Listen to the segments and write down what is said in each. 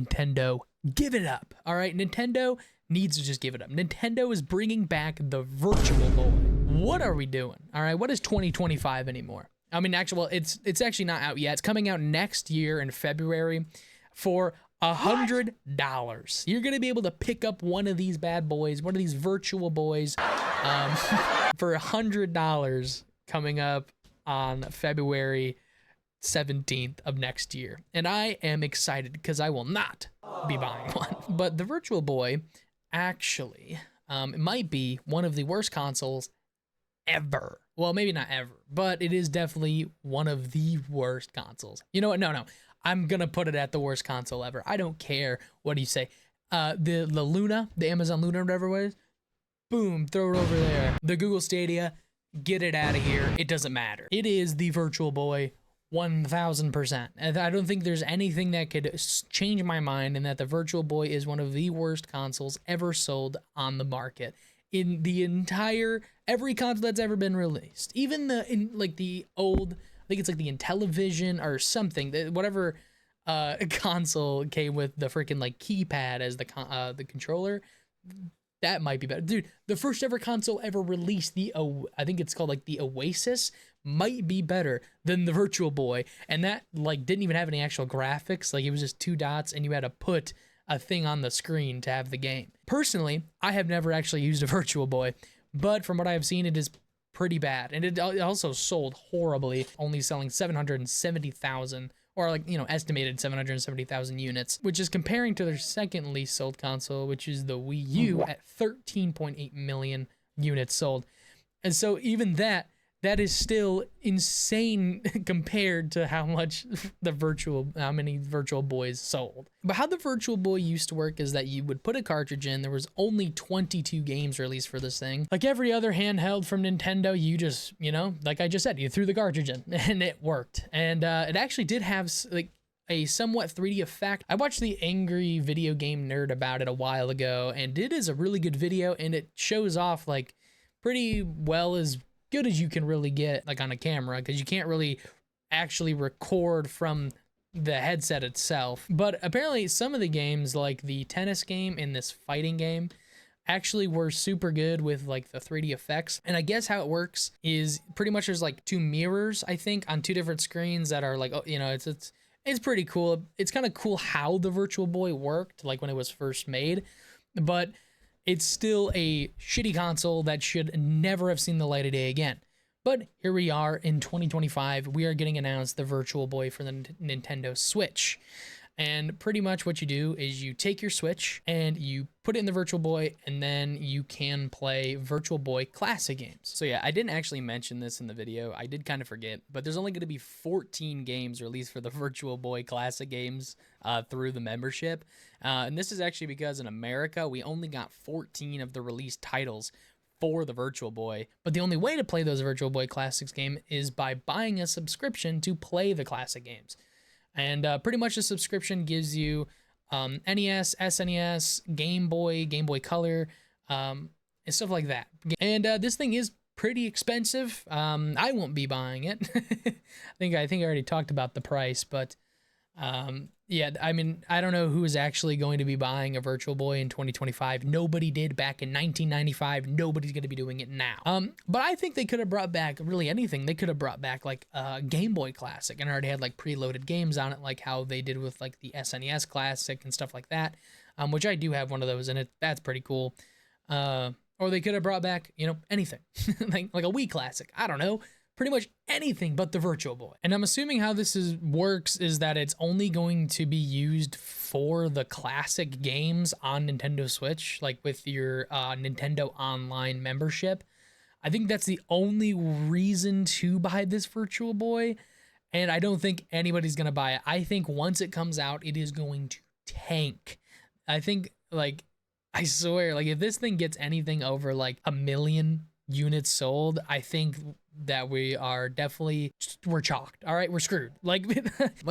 Nintendo, give it up. All right, Nintendo needs to just give it up. Nintendo is bringing back the Virtual Boy. What are we doing? All right, what is 2025 anymore? I mean, actually, well, it's actually not out yet. It's coming out next year in February for $100. You're gonna be able to pick up one of these bad boys, one of these Virtual Boys, for $100 coming up on February 17th of next year. And I am excited because I will not be buying one. But the Virtual Boy actually it might be one of the worst consoles ever. Well, maybe not ever, but it is definitely one of the worst consoles. You know what? No. I'm gonna put it at the worst console ever. I don't care what you say. The Luna, the Amazon Luna, whatever it was, boom, throw it over there. The Google Stadia, get it out of here. It doesn't matter. It is the Virtual Boy 1000%. And I don't think there's anything that could change my mind in that the Virtual Boy is one of the worst consoles ever sold on the market. In the entire, every console that's ever been released. Even the old, I think it's like the Intellivision or something, whatever console came with the freaking like keypad as the controller, that might be better. Dude, the first ever console ever released, I think it's called like the Oasis, might be better than the Virtual Boy. And that like didn't even have any actual graphics. Like it was just two dots and you had to put a thing on the screen to have the game. Personally, I have never actually used a Virtual Boy, but from what I have seen, it is pretty bad. And it also sold horribly, only selling 770,000 or like, estimated 770,000 units, which is comparing to their second least sold console, which is the Wii U at 13.8 million units sold. And so even that is still insane compared to how many Virtual Boys sold. But how the Virtual Boy used to work is that you would put a cartridge in, there was only 22 games released for this thing. Like every other handheld from Nintendo, you just, like I just said, you threw the cartridge in and it worked. And it actually did have like a somewhat 3D effect. I watched the Angry Video Game Nerd about it a while ago, and it is a really good video, and it shows off like pretty well as good as you can really get like on a camera, because you can't really actually record from the headset itself. But apparently some of the games, like the tennis game and this fighting game, actually were super good with like the 3D effects. And I guess how it works is pretty much there's like two mirrors, I think, on two different screens that are like, it's pretty cool. It's kind of cool how the Virtual Boy worked, like when it was first made, but it's still a shitty console that should never have seen the light of day again. But here we are in 2025. We are getting announced the Virtual Boy for the Nintendo Switch. And pretty much what you do is you take your Switch and you put it in the Virtual Boy, and then you can play Virtual Boy Classic games. So yeah, I didn't actually mention this in the video. I did kind of forget, but there's only going to be 14 games released for the Virtual Boy Classic games through the membership. And this is actually because in America, we only got 14 of the released titles for the Virtual Boy. But the only way to play those Virtual Boy Classics game is by buying a subscription to play the classic games. And pretty much the subscription gives you NES, SNES, Game Boy Color, and stuff like that. And this thing is pretty expensive. I won't be buying it. I think I already talked about the price, but yeah, I mean, I don't know who is actually going to be buying a Virtual Boy in 2025. Nobody did back in 1995. Nobody's going to be doing it now. But I think they could have brought back really anything. They could have brought back like a Game Boy Classic and already had like preloaded games on it, like how they did with like the SNES Classic and stuff like that, which I do have one of those, and that's pretty cool. Or they could have brought back, anything, like a Wii Classic. I don't know. Pretty much anything but the Virtual Boy. And I'm assuming how this works is that it's only going to be used for the classic games on Nintendo Switch, like with your Nintendo Online membership. I think that's the only reason to buy this Virtual Boy, and I don't think anybody's going to buy it. I think once it comes out, it is going to tank. I think, like, I swear, like, if this thing gets anything over, like, 1 million units sold, I think that we are definitely, we're chalked. All right, we're screwed. Like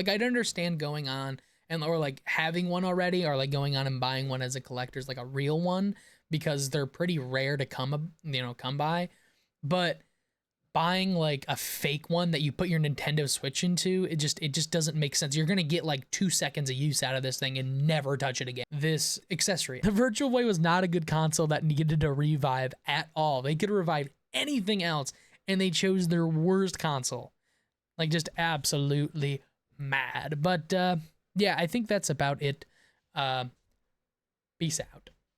I'd understand going on or like having one already, or like going on and buying one as a collector's, like a real one, because they're pretty rare to come by. But buying like a fake one that you put your Nintendo Switch into, it just doesn't make sense. You're gonna get like 2 seconds of use out of this thing and never touch it again. This accessory. The Virtual Boy was not a good console that needed a revive at all. They could revive anything else, and they chose their worst console. Like, just absolutely mad. But yeah, I think that's about it. Peace out.